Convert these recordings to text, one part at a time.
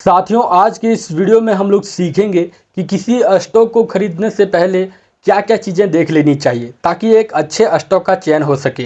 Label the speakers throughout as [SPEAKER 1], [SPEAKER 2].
[SPEAKER 1] साथियों, आज के इस वीडियो में हम लोग सीखेंगे कि किसी स्टॉक को खरीदने से पहले क्या क्या चीज़ें देख लेनी चाहिए ताकि एक अच्छे स्टॉक का चयन हो सके।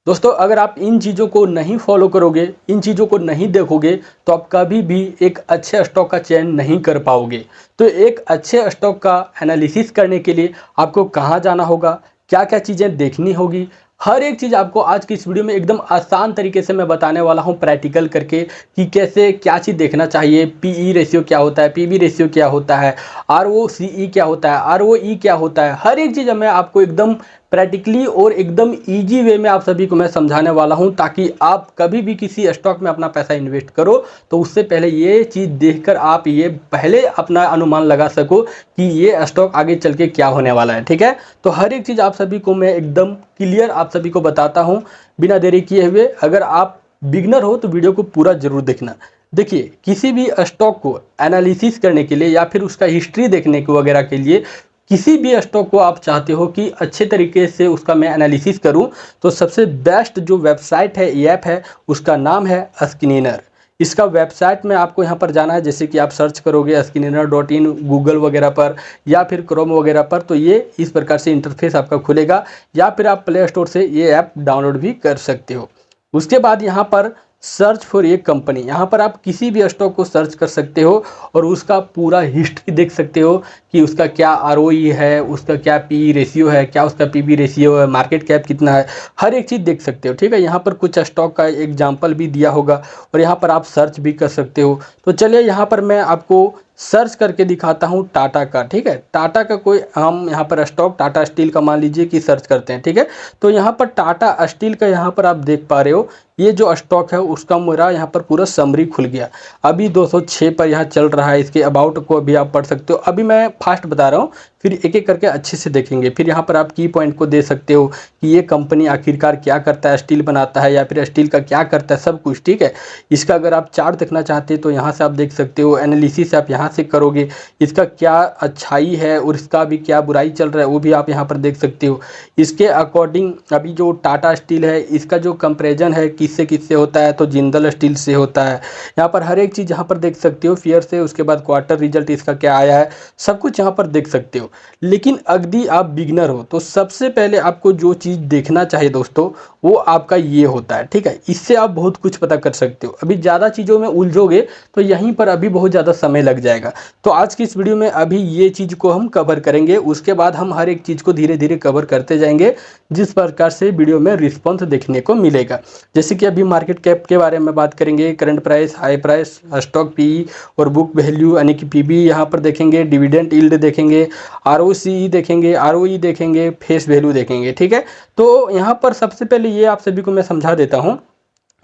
[SPEAKER 1] दोस्तों, अगर आप इन चीज़ों को नहीं फॉलो करोगे, इन चीज़ों को नहीं देखोगे, तो आप कभी भी एक अच्छे स्टॉक का चयन नहीं कर पाओगे। तो एक अच्छे स्टॉक का एनालिसिस करने के लिए आपको कहाँ जाना होगा, क्या क्या चीज़ें देखनी होगी, हर एक चीज़ आपको आज की इस वीडियो में एकदम आसान तरीके से मैं बताने वाला हूं, प्रैक्टिकल करके कि कैसे क्या चीज़ देखना चाहिए। पीई रेशियो क्या होता है, पीबी रेशियो क्या होता है, आरओसीई क्या होता है, आरओई क्या होता है, हर एक चीज़ मैं आपको एकदम प्रैक्टिकली और एकदम इजी वे में आप सभी को मैं समझाने वाला हूं, ताकि आप कभी भी किसी स्टॉक में अपना पैसा इन्वेस्ट करो तो उससे पहले ये चीज़ देखकर आप ये पहले अपना अनुमान लगा सको कि ये स्टॉक आगे चल के क्या होने वाला है। ठीक है, तो हर एक चीज़ आप सभी को मैं एकदम क्लियर आप सभी को बताता हूं बिना देरी किए हुए। अगर आप बिगनर हो तो वीडियो को पूरा जरूर देखना। देखिए, किसी भी स्टॉक को एनालिसिस करने के लिए या फिर उसका हिस्ट्री देखने को वगैरह के लिए, किसी भी स्टॉक को आप चाहते हो कि अच्छे तरीके से उसका मैं एनालिसिस करूं, तो सबसे बेस्ट जो वेबसाइट है, ऐप है, उसका नाम है स्क्रीनर। इसका वेबसाइट में आपको यहाँ पर जाना है। जैसे कि आप सर्च करोगे screener.in गूगल वगैरह पर या फिर क्रोम वगैरह पर, तो ये इस प्रकार से इंटरफेस आपका खुलेगा, या फिर आप प्ले स्टोर से ये ऐप डाउनलोड भी कर सकते हो। उसके बाद यहाँ पर सर्च फॉर ये कंपनी, यहाँ पर आप किसी भी स्टॉक को सर्च कर सकते हो और उसका पूरा हिस्ट्री देख सकते हो कि उसका क्या आरओई है, उसका क्या पी रेशियो है, क्या उसका पीबी रेशियो है, मार्केट कैप कितना है, हर एक चीज़ देख सकते हो। ठीक है, यहाँ पर कुछ स्टॉक का एग्जाम्पल भी दिया होगा और यहाँ पर आप सर्च भी कर सकते हो। तो चलिए यहाँ पर मैं आपको सर्च करके दिखाता हूँ टाटा का। ठीक है, टाटा का कोई हम यहाँ पर स्टॉक टाटा स्टील का मान लीजिए कि सर्च करते हैं। ठीक है, तो यहाँ पर टाटा स्टील का यहाँ पर आप देख पा रहे हो, ये जो स्टॉक है उसका मेरा यहाँ पर पूरा समरी खुल गया। अभी 206 पर यहाँ चल रहा है। इसके अबाउट को भी आप पढ़ सकते हो। अभी मैं फास्ट बता रहा हूँ, फिर एक एक करके अच्छे से देखेंगे। फिर यहाँ पर आप की पॉइंट को दे सकते हो कि ये कंपनी आखिरकार क्या करता है, स्टील बनाता है या फिर स्टील का क्या करता है, सब कुछ। ठीक है, इसका अगर आप चार्ट देखना चाहते हैं तो यहाँ से आप देख सकते हो। एनालिसिस आप यहाँ से करोगे, इसका क्या अच्छाई है और इसका भी क्या बुराई चल रहा है वो भी आप यहाँ पर देख सकते हो। इसके अकॉर्डिंग अभी जो टाटा स्टील है, इसका जो कंपेरिजन है किससे किससे होता है, तो जिंदल स्टील से होता है। यहाँ पर हर एक चीज़ यहाँ पर देख सकते हो फेयर से। उसके बाद क्वार्टर रिजल्ट इसका क्या आया है, सब कुछ यहाँ पर देख सकते हो। लेकिन यदि आप बिगनर हो तो सबसे पहले आपको जो चीज़ देखना चाहिए दोस्तों, वो आपका ये होता है। ठीक है, इससे आप बहुत कुछ पता कर सकते हो। अभी ज़्यादा चीज़ों में उलझोगे तो यहीं पर अभी बहुत ज़्यादा समय लग जाएगा। तो आज की इस वीडियो में अभी ये चीज़ को हम कवर करेंगे, उसके बाद हम हर एक चीज़ को धीरे धीरे कवर करते जाएंगे, जिस प्रकार से वीडियो में रिस्पॉन्स देखने को मिलेगा। जैसे कि अभी मार्केट कैप के बारे में बात करेंगे, current price, high price, stock P और बुक वैल्यू यानी कि पीबी यहाँ पर देखेंगे, डिविडेंड यील्ड देखेंगे, आरओसीई देखेंगे, आरओई देखेंगे, फेस वैल्यू देखेंगे। ठीक है, तो यहाँ पर सबसे पहले ये आप सभी को मैं समझा देता हूँ।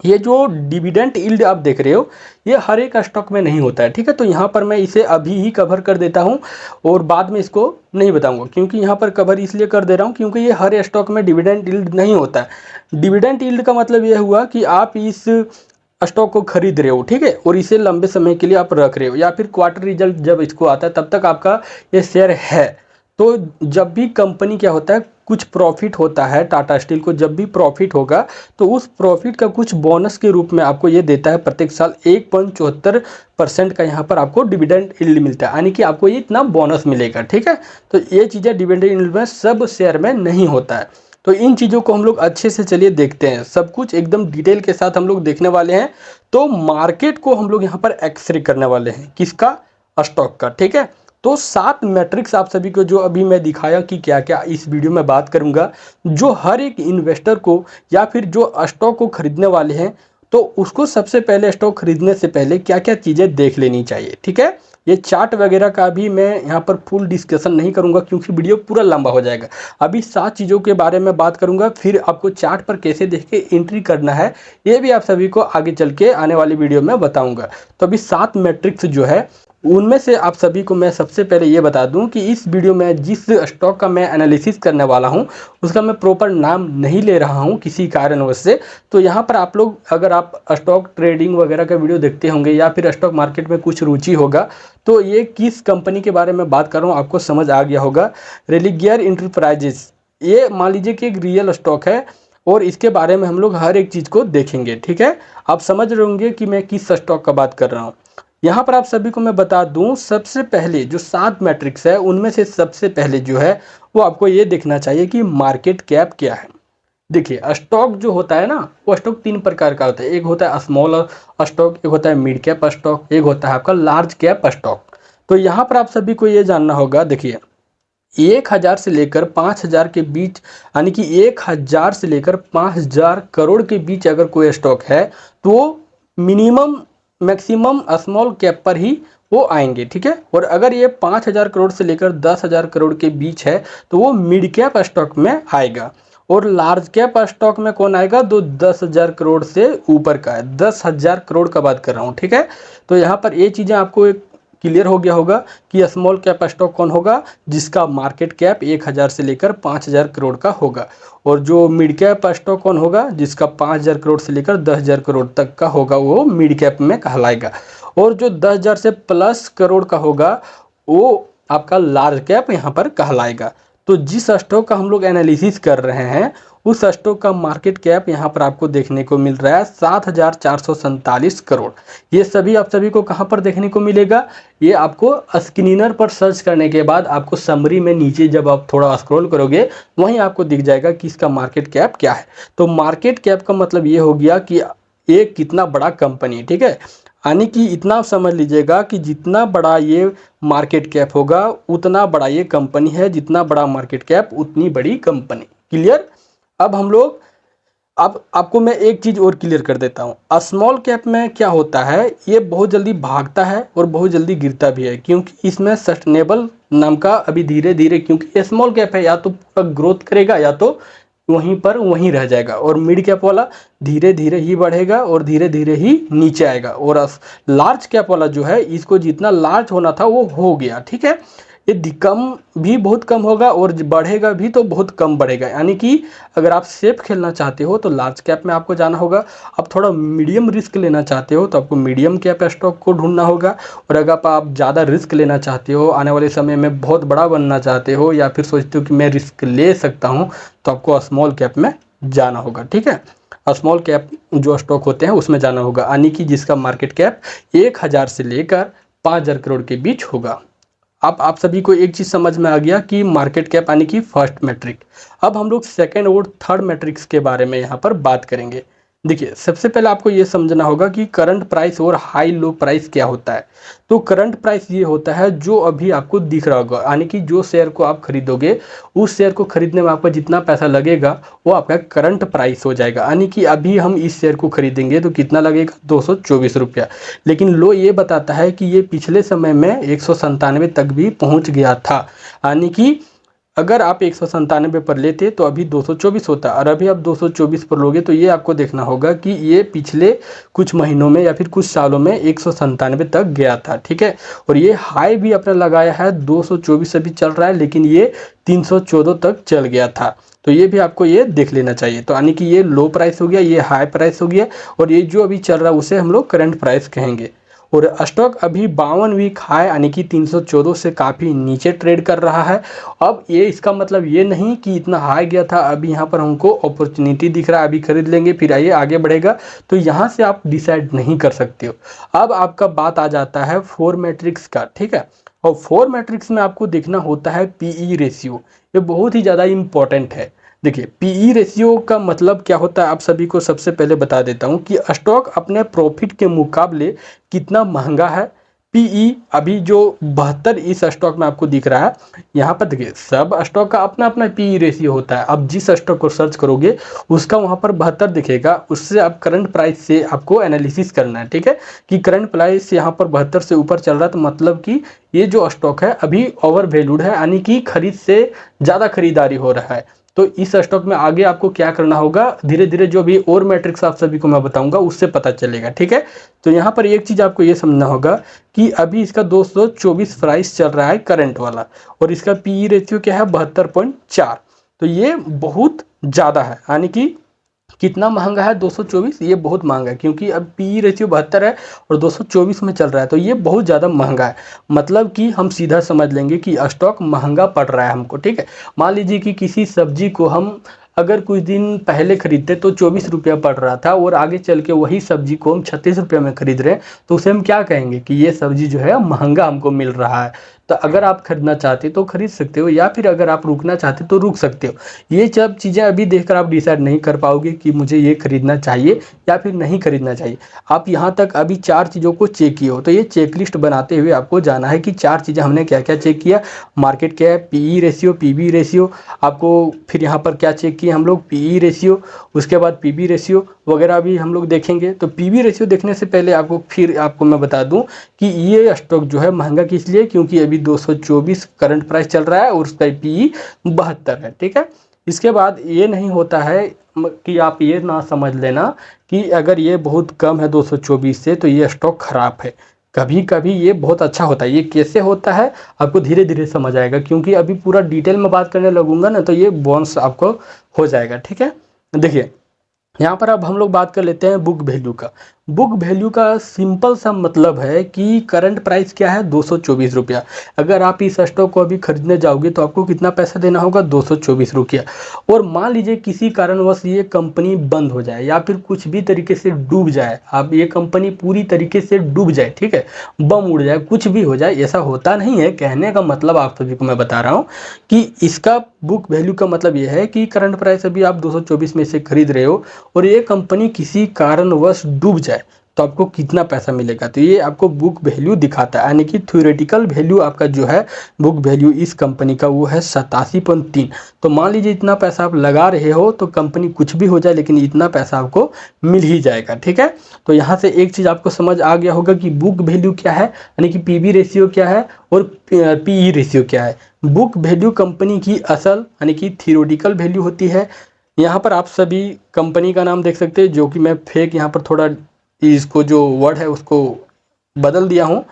[SPEAKER 1] ये जो डिविडेंड यील्ड आप देख रहे हो, ये हर एक स्टॉक में नहीं होता है। ठीक है, तो यहाँ पर मैं इसे अभी ही कवर कर देता हूँ और बाद में इसको नहीं बताऊंगा, क्योंकि यहाँ पर कवर इसलिए कर दे रहा हूँ क्योंकि ये हर स्टॉक में डिविडेंड यील्ड नहीं होता है। डिविडेंड यील्ड का मतलब ये हुआ कि आप इस स्टॉक को खरीद रहे हो, ठीक है, और इसे लंबे समय के लिए आप रख रहे हो, या फिर क्वार्टर रिजल्ट जब इसको आता है तब तक आपका ये शेयर है। तो जब भी कंपनी क्या होता है, कुछ प्रॉफिट होता है, टाटा स्टील को जब भी प्रॉफिट होगा तो उस प्रॉफिट का कुछ बोनस के रूप में आपको ये देता है। प्रत्येक साल 1.74% का यहाँ पर आपको डिविडेंड यील्ड मिलता है, यानी कि आपको ये इतना बोनस मिलेगा। ठीक है, तो ये चीज़ें डिविडेंड यील्ड में सब शेयर में नहीं होता है। तो इन चीज़ों को हम लोग अच्छे से चलिए देखते हैं, सब कुछ एकदम डिटेल के साथ हम लोग देखने वाले हैं। तो मार्केट को हम लोग यहाँ पर एक्सरे करने वाले हैं, किसका, स्टॉक का। ठीक है, तो 7 मैट्रिक्स आप सभी को जो अभी मैं दिखाया कि क्या क्या इस वीडियो में बात करूंगा, जो हर एक इन्वेस्टर को या फिर जो स्टॉक को खरीदने वाले हैं, तो उसको सबसे पहले स्टॉक खरीदने से पहले क्या क्या चीज़ें देख लेनी चाहिए। ठीक है, ये चार्ट वगैरह का भी मैं यहाँ पर फुल डिस्कशन नहीं करूँगा क्योंकि वीडियो पूरा लंबा हो जाएगा। अभी 7 चीज़ों के बारे में बात करूँगा, फिर आपको चार्ट पर कैसे देख के एंट्री करना है ये भी आप सभी को आगे चल के आने वाली वीडियो में बताऊँगा। तो अभी 7 मैट्रिक्स जो है, उनमें से आप सभी को मैं सबसे पहले ये बता दूं कि इस वीडियो में जिस स्टॉक का मैं एनालिसिस करने वाला हूं उसका मैं प्रॉपर नाम नहीं ले रहा हूं किसी कारणवश से। तो यहाँ पर आप लोग, अगर आप स्टॉक ट्रेडिंग वगैरह का वीडियो देखते होंगे या फिर स्टॉक मार्केट में कुछ रुचि होगा, तो ये किस कंपनी के बारे में बात कर रहा हूँ आपको समझ आ गया होगा। रेलिगेयर इंटरप्राइजेस, ये मान लीजिए कि एक रियल स्टॉक है और इसके बारे में हम लोग हर एक चीज़ को देखेंगे। ठीक है, आप समझ रहे होंगे कि मैं किस स्टॉक का बात कर रहा हूँ। यहाँ पर आप सभी को मैं बता दूं, सबसे पहले जो 7 मैट्रिक्स है उनमें से सबसे पहले जो है वो आपको ये देखना चाहिए कि मार्केट कैप क्या है। देखिए, स्टॉक जो होता है ना, वो स्टॉक 3 प्रकार का होता है। एक होता है स्मॉल स्टॉक, एक होता है मिड कैप स्टॉक, एक होता है आपका लार्ज कैप स्टॉक। तो यहाँ पर आप सभी को ये जानना होगा, देखिए 1000 से लेकर 5000 के बीच, यानी कि 1000 से लेकर 5000 करोड़ के बीच अगर कोई स्टॉक है तो वो मिनिमम मैक्सिमम स्मॉल कैप पर ही वो आएंगे, ठीक है। और अगर ये 5000 करोड़ से लेकर 10,000 करोड़ के बीच है तो वो मिड कैप स्टॉक में आएगा। और लार्ज कैप स्टॉक में कौन आएगा, तो 10,000 करोड़ से ऊपर का है, 10,000 करोड़ का बात कर रहा हूँ, ठीक है। तो यहाँ पर ये चीज़ें आपको एक क्लियर हो गया होगा कि स्मॉल कैप स्टॉक कौन होगा, जिसका मार्केट कैप 1000 से लेकर 5000 करोड़ का होगा। और जो मिड कैप स्टॉक कौन होगा, जिसका 5000 करोड़ से लेकर 10,000 करोड़ तक का होगा, वो मिड कैप में कहलाएगा। और जो 10,000 से प्लस करोड़ का होगा वो आपका लार्ज कैप यहाँ पर कहलाएगा। तो जिस स्टॉक का हम लोग एनालिसिस कर रहे हैं उस स्टॉक का मार्केट कैप यहाँ पर आपको देखने को मिल रहा है 7,447 करोड़। ये सभी आप सभी को कहाँ पर देखने को मिलेगा, ये आपको स्क्रीनर पर सर्च करने के बाद आपको समरी में नीचे जब आप थोड़ा स्क्रॉल करोगे वहीं आपको दिख जाएगा कि इसका मार्केट कैप क्या है। तो मार्केट कैप का मतलब ये हो गया कि ये कितना बड़ा कंपनी है, ठीक है। यानी कि इतना आप समझ लीजिएगा कि जितना बड़ा ये मार्केट कैप होगा उतना बड़ा ये कंपनी है, जितना बड़ा मार्केट कैप उतनी बड़ी कंपनी। क्लियर। अब हम लोग, अब आपको मैं एक चीज़ और क्लियर कर देता हूँ। स्मॉल कैप में क्या होता है, ये बहुत जल्दी भागता है और बहुत जल्दी गिरता भी है, क्योंकि इसमें सस्टेनेबल नाम का अभी धीरे धीरे, क्योंकि स्मॉल कैप है, या तो पूरा ग्रोथ करेगा या तो वहीं पर वहीं रह जाएगा। और मिड कैप वाला धीरे धीरे ही बढ़ेगा और धीरे धीरे ही नीचे आएगा। और लार्ज कैप वाला जो है, इसको जितना लार्ज होना था वो हो गया, ठीक है। ये कम भी बहुत कम होगा और बढ़ेगा भी तो बहुत कम बढ़ेगा। यानी कि अगर आप सेफ खेलना चाहते हो तो लार्ज कैप में आपको जाना होगा। अब थोड़ा मीडियम रिस्क लेना चाहते हो तो आपको मीडियम कैप स्टॉक को ढूंढना होगा। और अगर आप ज़्यादा रिस्क लेना चाहते हो, आने वाले समय में बहुत बड़ा बनना चाहते हो, या फिर सोचते हो कि मैं रिस्क ले सकता हूँ, तो आपको स्मॉल कैप में जाना होगा, ठीक है। स्मॉल कैप जो स्टॉक होते हैं उसमें जाना होगा, यानी कि जिसका मार्केट कैप 1000 से लेकर 5000 करोड़ के बीच होगा। अब आप सभी को एक चीज़ समझ में आ गया कि मार्केट कैप यानी कि फर्स्ट मैट्रिक। अब हम लोग सेकंड और थर्ड मैट्रिक्स के बारे में यहाँ पर बात करेंगे। देखिए, सबसे पहले आपको ये समझना होगा कि करंट प्राइस और हाई लो प्राइस क्या होता है। तो करंट प्राइस ये होता है जो अभी आपको दिख रहा होगा, यानी कि जो शेयर को आप खरीदोगे उस शेयर को खरीदने में आपका जितना पैसा लगेगा वो आपका करंट प्राइस हो जाएगा। यानी कि अभी हम इस शेयर को खरीदेंगे तो कितना लगेगा, 224 रुपया। लेकिन लो ये बताता है कि ये पिछले समय में 197 तक भी पहुँच गया था। यानी कि अगर आप 197 पर लेते तो अभी 224 होता, और अभी आप 224 पर लोगे तो ये आपको देखना होगा कि ये पिछले कुछ महीनों में या फिर कुछ सालों में 197 तक गया था, ठीक है। और ये हाई भी अपना लगाया है, 224 अभी चल रहा है, लेकिन ये 314 तक चल गया था। तो ये भी आपको ये देख लेना चाहिए। तो यानी कि ये लो प्राइस हो गया, ये हाई प्राइस हो गया, और ये जो अभी चल रहा है उसे हम लोग करंट प्राइस कहेंगे। और स्टॉक अभी 52 वीक हाई यानी कि 314 से काफ़ी नीचे ट्रेड कर रहा है। अब ये इसका मतलब ये नहीं कि इतना हाई गया था, अभी यहाँ पर हमको अपॉर्चुनिटी दिख रहा है, अभी खरीद लेंगे फिर आइए आगे बढ़ेगा, तो यहाँ से आप डिसाइड नहीं कर सकते हो। अब आपका बात आ जाता है 4 मैट्रिक्स का, ठीक है। और 4 मैट्रिक्स में आपको देखना होता है पीई रेशियो। ये बहुत ही ज़्यादा इम्पॉर्टेंट है। देखिए, पीई रेशियो का मतलब क्या होता है, आप सभी को सबसे पहले बता देता हूँ कि स्टॉक अपने प्रॉफिट के मुकाबले कितना महंगा है। पीई अभी जो 72 इस स्टॉक में आपको दिख रहा है, यहाँ पर देखिए सब स्टॉक का अपना अपना पीई रेशियो होता है। अब जिस स्टॉक को सर्च करोगे उसका वहाँ पर 72 दिखेगा, उससे आप करंट प्राइस से आपको एनालिसिस करना है, ठीक है। कि करंट प्राइस यहाँ पर 72 से ऊपर चल रहा है तो मतलब कि ये जो स्टॉक है अभी ओवर वैल्यूड है, यानी कि खरीद से ज़्यादा खरीदारी हो रहा है। तो इस स्टॉक में आगे आपको क्या करना होगा, धीरे धीरे जो भी और मैट्रिक्स आप सभी को मैं बताऊंगा उससे पता चलेगा, ठीक है। तो यहाँ पर एक चीज़ आपको ये समझना होगा कि अभी इसका 224 प्राइस चल रहा है करंट वाला, और इसका पीई रेशियो क्या है, 72.4। तो ये बहुत ज़्यादा है, यानी कि कितना महंगा है, 224। ये बहुत महंगा है क्योंकि अब पीई रेशियो 72 है और 224 में चल रहा है, तो ये बहुत ज़्यादा महंगा है। मतलब कि हम सीधा समझ लेंगे कि स्टॉक महंगा पड़ रहा है हमको, ठीक है। मान लीजिए कि किसी सब्जी को हम अगर कुछ दिन पहले खरीदते तो 24 रुपया पड़ रहा था और आगे चल के वही सब्जी को हम 36 रुपये में खरीद रहे हैं, तो उसे हम क्या कहेंगे कि ये सब्जी जो है महंगा हमको मिल रहा है। तो अगर आप खरीदना चाहते तो खरीद सकते हो, या फिर अगर आप रुकना चाहते तो रुक सकते हो। ये सब चीज़ें अभी देखकर आप डिसाइड नहीं कर पाओगे कि मुझे ये खरीदना चाहिए या फिर नहीं खरीदना चाहिए। आप यहाँ तक अभी 4 चीज़ों को चेक किए हो, तो ये चेकलिस्ट बनाते हुए आपको जाना है कि 4 चीज़ें हमने क्या क्या चेक किया। मार्केट क्या है, पीई रेशियो, पीबी रेशियो, आपको फिर यहाँ पर क्या चेक किए हम लोग, पीई रेशियो, उसके बाद पीबी रेशियो वगैरह भी हम लोग देखेंगे। तो पीबी रेशियो देखने से पहले आपको मैं बता दूं कि ये स्टॉक जो है महंगा किस लिए, क्योंकि अभी 224 करंट प्राइस चल रहा है और उसका पीई 72 है, ठीक है। इसके बाद ये नहीं होता है कि आप ये ना समझ लेना कि अगर ये बहुत कम है 224 से तो ये स्टॉक खराब है। कभी कभी ये बहुत अच्छा होता है। ये कैसे होता है आपको धीरे धीरे समझ आएगा, क्योंकि अभी पूरा डिटेल में बात करने लगूंगा ना तो ये बोनस आपको हो जाएगा, ठीक है। देखिए यहाँ पर अब हम लोग बात कर लेते हैं बुक वैल्यू का। बुक वैल्यू का सिंपल सा मतलब है कि करंट प्राइस क्या है, 224 रुपया। अगर आप इस स्टॉक को अभी खरीदने जाओगे तो आपको कितना पैसा देना होगा, 224 रुपया। और मान लीजिए किसी कारणवश ये कंपनी बंद हो जाए या फिर कुछ भी तरीके से डूब जाए, अब ये कंपनी पूरी तरीके से डूब जाए, ठीक है, बम उड़ जाए, कुछ भी हो जाए, ऐसा होता नहीं है। कहने का मतलब आप सभी को मैं बता रहा हूँ कि इसका बुक वैल्यू का मतलब ये है कि करंट प्राइस अभी आप 224 में से खरीद रहे हो और ये कंपनी किसी कारणवश डूब जाए तो आपको कितना पैसा मिलेगा। तो ये आपको बुक वैल्यू दिखाता है, यानी कि थ्योरेटिकल वैल्यू आपका जो है बुक वैल्यू इस कंपनी का वो है 87.3। तो मान लीजिए इतना पैसा आप लगा रहे हो तो कंपनी कुछ भी हो जाए लेकिन इतना पैसा आपको मिल ही जाएगा, ठीक है। तो यहाँ से एक चीज़ आपको समझ आ गया होगा कि बुक वैल्यू क्या है, यानी कि पीबी रेशियो क्या है और पीई रेशियो क्या है। बुक वैल्यू कंपनी की असल यानी कि थ्योरेटिकल वैल्यू होती है। यहाँ पर आप सभी कंपनी का नाम देख सकते हैं, जो कि मैं फेक यहाँ पर थोड़ा इसको जो वर्ड है उसको बदल दिया हूँ।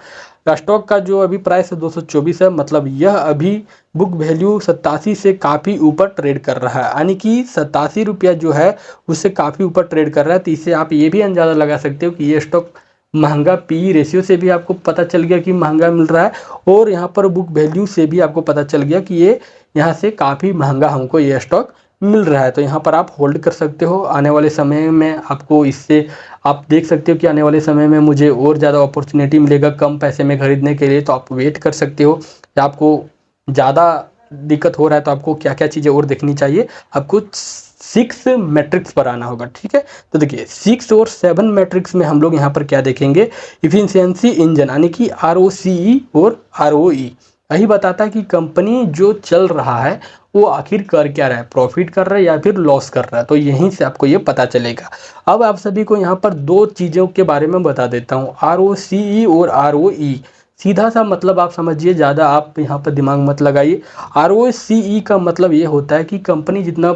[SPEAKER 1] स्टॉक का जो अभी प्राइस है 224 है, मतलब यह अभी बुक वैल्यू 87 से काफ़ी ऊपर ट्रेड कर रहा है, यानी कि 87 रुपया जो है उससे काफ़ी ऊपर ट्रेड कर रहा है। तो इससे आप ये भी अंदाज़ा लगा सकते हो कि ये स्टॉक महंगा, पी रेशियो से भी आपको पता चल गया कि महंगा मिल रहा है और यहाँ पर बुक वैल्यू से भी आपको पता चल गया कि ये यहाँ से काफ़ी महंगा हमको ये स्टॉक मिल रहा है। तो यहाँ पर आप होल्ड कर सकते हो। आने वाले समय में आपको इससे आप देख सकते हो कि आने वाले समय में मुझे और ज़्यादा अपॉर्चुनिटी मिलेगा कम पैसे में खरीदने के लिए, तो आप वेट कर सकते हो। या आपको ज़्यादा दिक्कत हो रहा है तो आपको क्या क्या चीज़ें और देखनी चाहिए, आपको 6 मैट्रिक्स पर आना होगा, ठीक है। तो देखिए 6 और 7 मैट्रिक्स में हम लोग यहाँ पर क्या देखेंगे, इफिशियंसी इंजन यानी कि ROCE और ROE यही बताता है कि कंपनी जो चल रहा है वो आखिर कर क्या रहा है, प्रॉफिट कर रहा है या फिर लॉस कर रहा है। तो यहीं से आपको ये पता चलेगा। अब आप सभी को यहाँ पर 2 चीज़ों के बारे में बता देता हूँ, ROCE और ROE। सीधा सा मतलब आप समझिए, ज़्यादा आप यहाँ पर दिमाग मत लगाइए। ROCE का मतलब ये होता है कि कंपनी जितना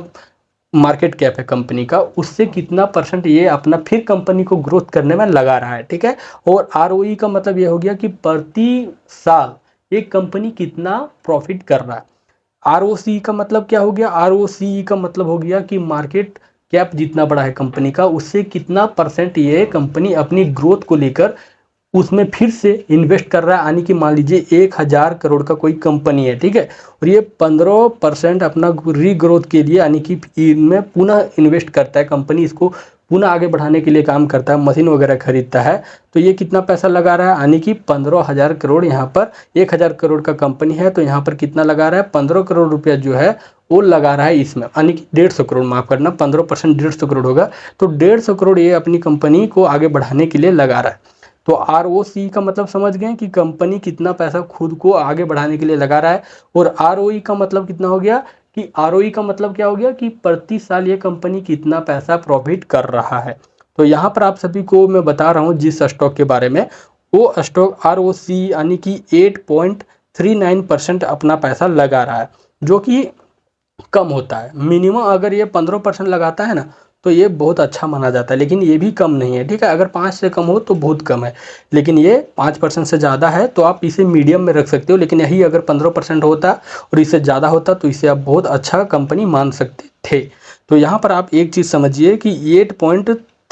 [SPEAKER 1] मार्केट कैप है कंपनी का, उससे कितना % ये अपना फिर कंपनी को ग्रोथ करने में लगा रहा है, ठीक है। और ROE का मतलब ये हो गया कि प्रति साल एक कंपनी कितना प्रॉफिट कर रहा है। ROCE का मतलब क्या हो गया, ROCE का मतलब हो गया कि मार्केट कैप जितना बड़ा है कंपनी का उससे कितना % ये कंपनी अपनी ग्रोथ को लेकर उसमें फिर से इन्वेस्ट कर रहा है। यानी कि मान लीजिए 1000 करोड़ का कोई कंपनी है, ठीक है, और ये 15% अपना रीग्रोथ के लिए यानी कि इनमें पुनः इन्वेस्ट करता है कंपनी, इसको पुनः आगे बढ़ाने के लिए काम करता है, मशीन वगैरह खरीदता है। तो ये कितना पैसा लगा रहा है, यानी कि 15,000 करोड़। यहाँ पर 1000 करोड़ का कंपनी है तो यहाँ पर कितना लगा रहा है, 15 करोड़ रुपया जो है वो लगा रहा है इसमें, यानी कि 150 करोड़, माफ़ करना, 15% 150 करोड़ होगा। तो 150 करोड़ ये अपनी कंपनी को आगे बढ़ाने के लिए लगा रहा है। तो ROCE का मतलब समझ गए कि कंपनी कितना पैसा खुद को आगे बढ़ाने के लिए लगा रहा है। और ROE का मतलब कितना हो गया कि ROE का मतलब क्या हो गया कि प्रति साल ये कंपनी कितना पैसा प्रॉफिट कर रहा है। तो यहाँ पर आप सभी को मैं बता रहा हूँ जिस स्टॉक के बारे में, वो स्टॉक ROCE यानी कि 8.39% अपना पैसा लगा रहा है, जो कि कम होता है। मिनिमम अगर ये 15% लगाता है ना तो ये बहुत अच्छा माना जाता है, लेकिन ये भी कम नहीं है, ठीक है। अगर 5 से कम हो तो बहुत कम है, लेकिन ये 5% से ज़्यादा है तो आप इसे मीडियम में रख सकते हो। लेकिन यही अगर 15% होता और इससे ज़्यादा होता तो इसे आप बहुत अच्छा कंपनी मान सकते थे। तो यहाँ पर आप एक चीज़ समझिए कि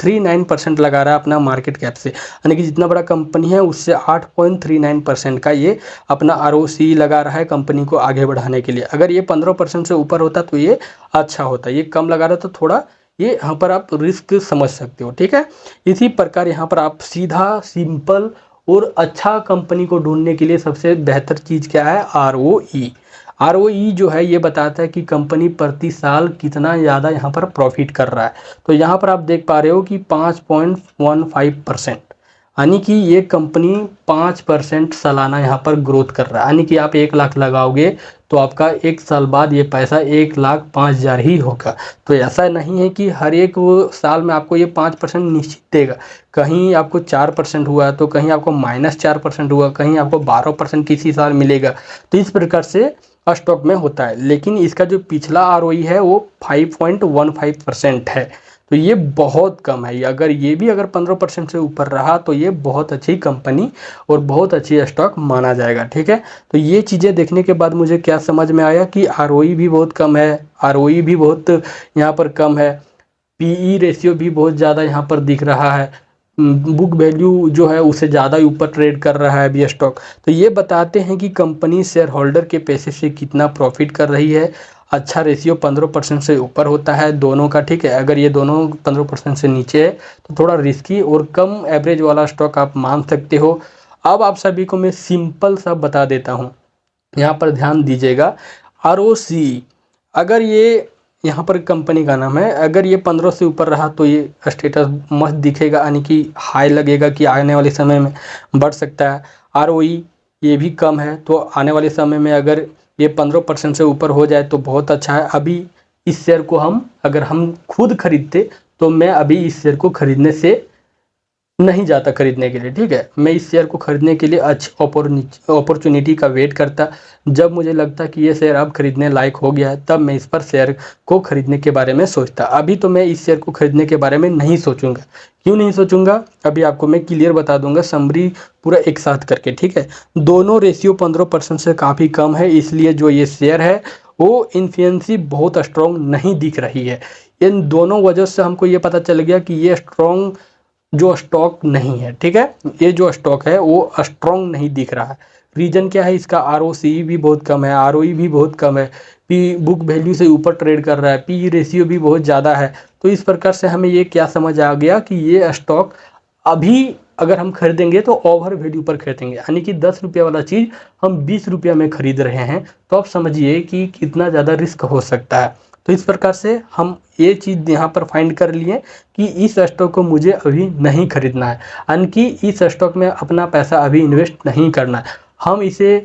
[SPEAKER 1] 8.39% लगा रहा है अपना मार्केट कैप से, यानी कि जितना बड़ा कंपनी है उससे 8.39% का ये अपना ROC लगा रहा है कंपनी को आगे बढ़ाने के लिए। अगर ये 15% से ऊपर होता तो ये अच्छा होता, ये कम लगा रहा तो थोड़ा ये यहाँ पर आप रिस्क समझ सकते हो, ठीक है। इसी प्रकार यहाँ पर आप सीधा सिंपल और अच्छा कंपनी को ढूंढने के लिए सबसे बेहतर चीज़ क्या है, ROE जो है ये बताता है कि कंपनी प्रति साल कितना ज़्यादा यहाँ पर प्रॉफिट कर रहा है। तो यहाँ पर आप देख पा रहे हो कि 5.15%, यानी कि ये कंपनी 5% सालाना यहाँ पर ग्रोथ कर रहा है, यानी कि आप 1 लाख लगाओगे तो आपका 1 साल बाद ये पैसा 1,05,000 ही होगा। तो ऐसा नहीं है कि हर एक साल में आपको ये 5% निश्चित देगा, कहीं आपको 4% हुआ तो कहीं आपको -4% हुआ, कहीं आपको 12% किसी साल मिलेगा। तो इस प्रकार से स्टॉक में होता है, लेकिन इसका जो पिछला ROE है वो 5.15% है, तो ये बहुत कम है। अगर 15% से ऊपर रहा तो ये बहुत अच्छी कंपनी और बहुत अच्छी स्टॉक माना जाएगा, ठीक है। तो ये चीज़ें देखने के बाद मुझे क्या समझ में आया कि ROE भी बहुत कम है, ROE भी बहुत यहाँ पर कम है, PE रेशियो भी बहुत ज़्यादा यहाँ पर दिख रहा है, बुक वैल्यू जो है उससे ज़्यादा ऊपर ट्रेड कर रहा है अभी स्टॉक। तो ये बताते हैं कि कंपनी शेयर होल्डर के पैसे से कितना प्रॉफिट कर रही है। अच्छा रेशियो 15% से ऊपर होता है दोनों का, ठीक है। अगर ये दोनों 15% से नीचे है तो थोड़ा रिस्की और कम एवरेज वाला स्टॉक आप मान सकते हो। अब आप सभी को मैं सिंपल सा बता देता हूँ, यहाँ पर ध्यान दीजिएगा। ROC अगर ये यहाँ पर कंपनी का नाम है, अगर ये 15 से ऊपर रहा तो ये स्टेटस मस्त दिखेगा, यानी कि हाई लगेगा कि आने वाले समय में बढ़ सकता है। ROE ये भी कम है, तो आने वाले समय में अगर ये 15% से ऊपर हो जाए तो बहुत अच्छा है। अभी इस शेयर को अगर हम खुद खरीदते तो मैं अभी इस शेयर को खरीदने से नहीं जाता खरीदने के लिए, ठीक है। मैं इस शेयर को खरीदने के लिए अच्छी अपॉर्चुनिटी का वेट करता, जब मुझे लगता कि ये शेयर अब खरीदने लायक हो गया है तब मैं इस पर शेयर को खरीदने के बारे में सोचता। अभी तो मैं इस शेयर को खरीदने के बारे में नहीं सोचूंगा। क्यों नहीं सोचूंगा, अभी आपको मैं क्लियर बता दूंगा, समरी पूरा एक साथ करके, ठीक है। दोनों रेशियो 15% से काफ़ी कम है, इसलिए जो ये शेयर है वो इन्फियंसी बहुत स्ट्रॉन्ग नहीं दिख रही है। इन दोनों वजह से हमको ये पता चल गया कि ये स्ट्रॉन्ग जो स्टॉक नहीं है, ठीक है। ये जो स्टॉक है वो स्ट्रॉन्ग नहीं दिख रहा है। रीजन क्या है, इसका ROC भी बहुत कम है, ROE भी बहुत कम है, बुक वैल्यू से ऊपर ट्रेड कर रहा है, PE रेशियो भी बहुत ज़्यादा है। तो इस प्रकार से हमें ये क्या समझ आ गया कि ये स्टॉक अभी अगर हम खरीदेंगे तो ओवर वैल्यू पर खरीदेंगे, यानी कि 10 रुपये वाला चीज़ हम 20 रुपये में खरीद रहे हैं, तो आप समझिए कि कितना ज़्यादा रिस्क हो सकता है। तो इस प्रकार से हम ये चीज़ यहाँ पर फाइंड कर लिए कि इस स्टॉक को मुझे अभी नहीं खरीदना है, यानी कि इस स्टॉक में अपना पैसा अभी इन्वेस्ट नहीं करना है। हम इसे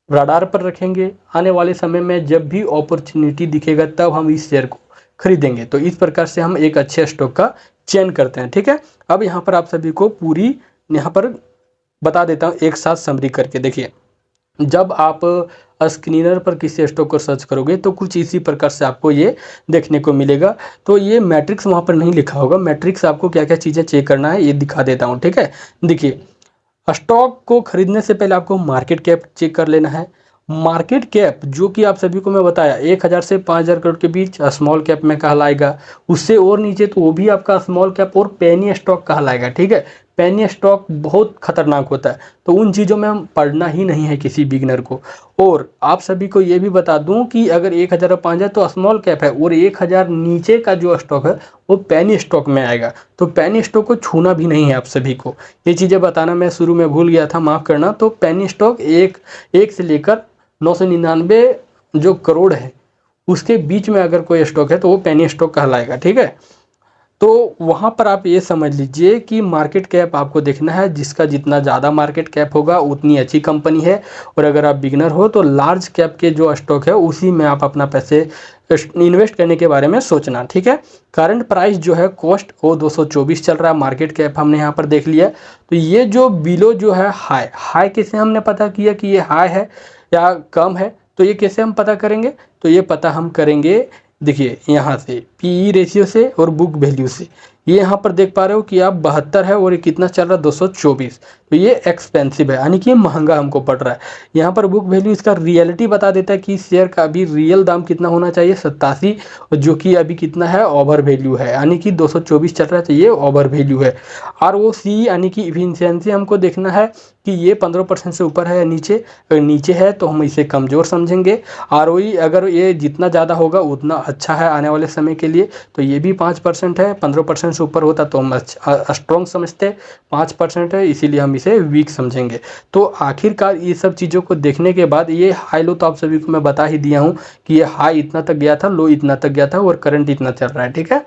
[SPEAKER 1] रडार पर रखेंगे, आने वाले समय में जब भी अपॉर्चुनिटी दिखेगा तब हम इस शेयर को खरीदेंगे। तो इस प्रकार से हम एक अच्छे स्टॉक का चयन करते हैं, ठीक है। अब यहाँ पर आप सभी को पूरी यहाँ पर बता देता हूँ एक साथ समरी करके। देखिए, जब आप स्क्रीनर पर किसी स्टॉक को सर्च करोगे तो कुछ इसी प्रकार से आपको ये देखने को मिलेगा। तो ये मैट्रिक्स वहाँ पर नहीं लिखा होगा, मैट्रिक्स आपको क्या क्या चीज़ें चेक करना है ये दिखा देता हूँ, ठीक है। देखिए, स्टॉक को खरीदने से पहले आपको मार्केट कैप चेक कर लेना है। मार्केट कैप जो कि आप सभी को मैं बताया 1000 से 5000 करोड़ के बीच स्मॉल कैप में कहलाएगा, उससे और नीचे तो वो भी आपका स्मॉल कैप और पेनी स्टॉक कहलाएगा, ठीक है। पेनी स्टॉक बहुत खतरनाक होता है, तो उन चीज़ों में हम पढ़ना ही नहीं है किसी बिगनर को। और आप सभी को ये भी बता दूं कि अगर 1000 और 5000 तो स्मॉल कैप है, और 1000 नीचे का जो स्टॉक है वो पेनी स्टॉक में आएगा। तो पेनी स्टॉक को छूना भी नहीं है आप सभी को, ये चीज़ें बताना मैं शुरू में भूल गया था, माफ़ करना। तो पेनी स्टॉक एक से लेकर 999 जो करोड़ है उसके बीच में अगर कोई स्टॉक है तो वो पेनी स्टॉक कहलाएगा, ठीक है। तो वहाँ पर आप ये समझ लीजिए कि मार्केट कैप आपको देखना है, जिसका जितना ज़्यादा मार्केट कैप होगा उतनी अच्छी कंपनी है। और अगर आप बिगनर हो तो लार्ज कैप के जो स्टॉक है उसी में आप अपना पैसे इन्वेस्ट करने के बारे में सोचना, ठीक है। करंट प्राइस जो है कॉस्ट वो 224 चल रहा है, मार्केट कैप हमने यहाँ पर देख लिया। तो ये जो बिलो जो है हाई कैसे हमने पता किया कि ये हाई है या कम है, तो ये कैसे हम पता करेंगे, तो ये पता हम करेंगे देखिए यहाँ से PE रेशियो से और बुक वैल्यू से। ये यहाँ पर देख पा रहे हो कि आप 72 है और ये कितना चल रहा है 224। तो ये एक्सपेंसिव है, यानी कि ये महंगा हमको पड़ रहा है। यहाँ पर बुक वैल्यू इसका रियलिटी बता देता है कि इस शेयर का अभी रियल दाम कितना होना चाहिए 87, जो कि अभी कितना है ओवर वैल्यू है, यानी कि 224 चल रहा है, तो ये ओवर वैल्यू है। ROCE यानी कि इफिशियंसी हमको देखना है कि ये 15% से ऊपर है या नीचे। अगर नीचे है तो हम इसे कमज़ोर समझेंगे। ROE अगर ये जितना ज़्यादा होगा उतना अच्छा है आने वाले समय के लिए। तो ये भी 5% है, 15% से ऊपर होता तो हम स्ट्रॉन्ग समझते, 5% है इसीलिए हम इसे वीक समझेंगे। तो आखिरकार ये सब चीज़ों को देखने के बाद ये हाई लो तो आप सभी को मैं बता ही दिया हूँ कि ये हाई इतना तक गया था, लो इतना तक गया था और करंट इतना चल रहा है, ठीक है।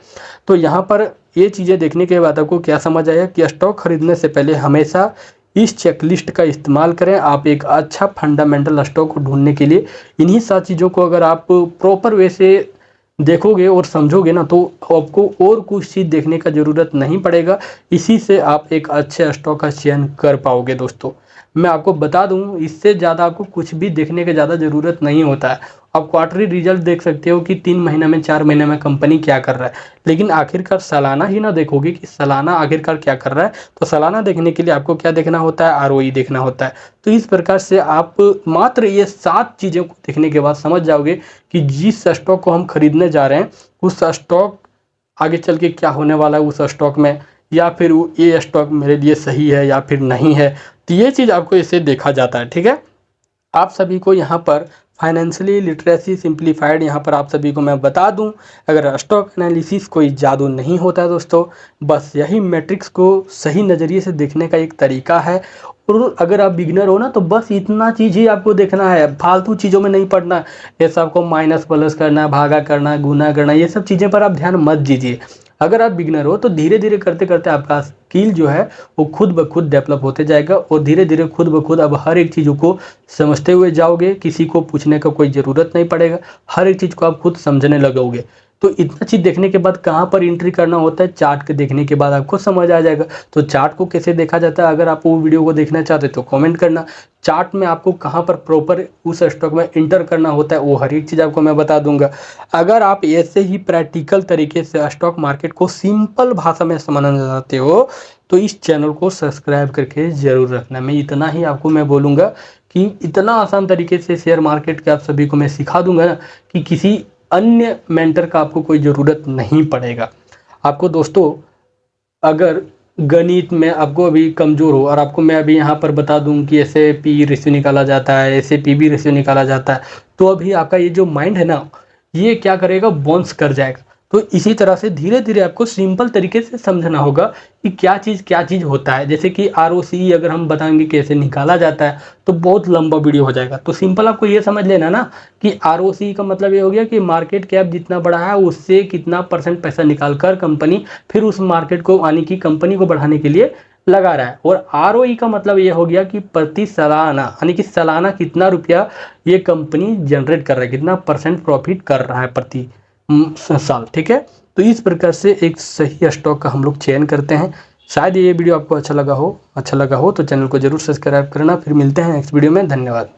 [SPEAKER 1] तो यहाँ पर ये चीज़ें देखने के बाद आपको क्या समझ आया कि स्टॉक खरीदने से पहले हमेशा इस चेकलिस्ट का इस्तेमाल करें। आप एक अच्छा फंडामेंटल स्टॉक को ढूंढने के लिए इन्हीं सात चीज़ों को अगर आप प्रॉपर वे से देखोगे और समझोगे ना, तो आपको और कुछ चीज़ देखने का ज़रूरत नहीं पड़ेगा। इसी से आप एक अच्छे स्टॉक का चयन कर पाओगे। दोस्तों मैं आपको बता दूं, इससे ज़्यादा आपको कुछ भी देखने की ज़्यादा ज़रूरत नहीं होता है। आप क्वार्टरली रिजल्ट देख सकते हो कि 3 महीने में 4 महीने में कंपनी क्या कर रहा है, लेकिन आखिरकार सालाना ही ना देखोगे कि सालाना आखिरकार क्या कर रहा है। तो सालाना देखने के लिए आपको क्या देखना होता है, ROE देखना होता है। तो इस प्रकार से आप मात्र ये 7 चीज़ों को देखने के बाद समझ जाओगे कि जिस स्टॉक को हम खरीदने जा रहे हैं उस स्टॉक आगे चल के क्या होने वाला है उस स्टॉक में, या फिर ये स्टॉक मेरे लिए सही है या फिर नहीं है। तो ये चीज़ आपको इससे देखा जाता है, ठीक है। आप सभी को यहाँ पर फाइनेंशियली लिटरेसी सिंप्लीफाइड यहाँ पर आप सभी को मैं बता दूं, अगर स्टॉक एनालिसिस कोई जादू नहीं होता है दोस्तों, बस यही मैट्रिक्स को सही नज़रिए से देखने का एक तरीका है। और अगर आप बिगिनर हो ना तो बस इतना चीज़ ही आपको देखना है, फालतू चीज़ों में नहीं पड़ना। ये सब को माइनस प्लस करना, भागा करना, गुना करना, ये सब चीज़ें पर आप ध्यान मत दीजिए। अगर आप बिगिनर हो तो धीरे धीरे करते करते आपका स्किल जो है वो खुद ब खुद डेवलप होते जाएगा और धीरे धीरे खुद ब खुद अब हर एक चीज़ों को समझते हुए जाओगे। किसी को पूछने का कोई ज़रूरत नहीं पड़ेगा, हर एक चीज़ को आप खुद समझने लगोगे। तो इतना चीज़ देखने के बाद कहाँ पर एंट्री करना होता है, चार्ट के देखने के बाद आपको समझ आ जाएगा। तो चार्ट को कैसे देखा जाता है, अगर आप वो वीडियो को देखना चाहते तो कमेंट करना। चार्ट में आपको कहाँ पर प्रॉपर उस स्टॉक में इंटर करना होता है वो हर एक चीज़ आपको मैं बता दूंगा। अगर आप ऐसे ही प्रैक्टिकल तरीके से स्टॉक मार्केट को सिंपल भाषा में समझना चाहते हो तो इस चैनल को सब्सक्राइब करके ज़रूर रखना। मैं इतना ही आपको मैं बोलूँगा कि इतना आसान तरीके से शेयर मार्केट के आप सभी को मैं सिखा दूंगा ना कि किसी अन्य मेंटर का आपको कोई ज़रूरत नहीं पड़ेगा। आपको दोस्तों अगर गणित में आपको अभी कमज़ोर हो और आपको मैं अभी यहाँ पर बता दूं कि ऐसे पी रेशियो निकाला जाता है, ऐसे PB रेशियो निकाला जाता है, तो अभी आपका ये जो माइंड है ना ये क्या करेगा, बाउंस कर जाएगा। तो इसी तरह से धीरे धीरे आपको सिंपल तरीके से समझना होगा कि क्या चीज़ होता है। जैसे कि ROCE अगर हम बताएंगे कैसे निकाला जाता है तो बहुत लंबा वीडियो हो जाएगा। तो सिंपल आपको ये समझ लेना ना कि ROCE का मतलब ये हो गया कि मार्केट कैप जितना बड़ा है उससे कितना % पैसा निकाल कर कंपनी फिर उस मार्केट को यानी कि कंपनी को बढ़ाने के लिए लगा रहा है। और ROE का मतलब ये हो गया कि प्रति सालाना यानी कि सालाना कितना रुपया ये कंपनी जनरेट कर रहा है, कितना % प्रॉफिट कर रहा है प्रति साल, ठीक है। तो इस प्रकार से एक सही स्टॉक का हम लोग चयन करते हैं। शायद ये वीडियो आपको अच्छा लगा हो तो चैनल को जरूर सब्सक्राइब करना। फिर मिलते हैं नेक्स्ट वीडियो में। धन्यवाद।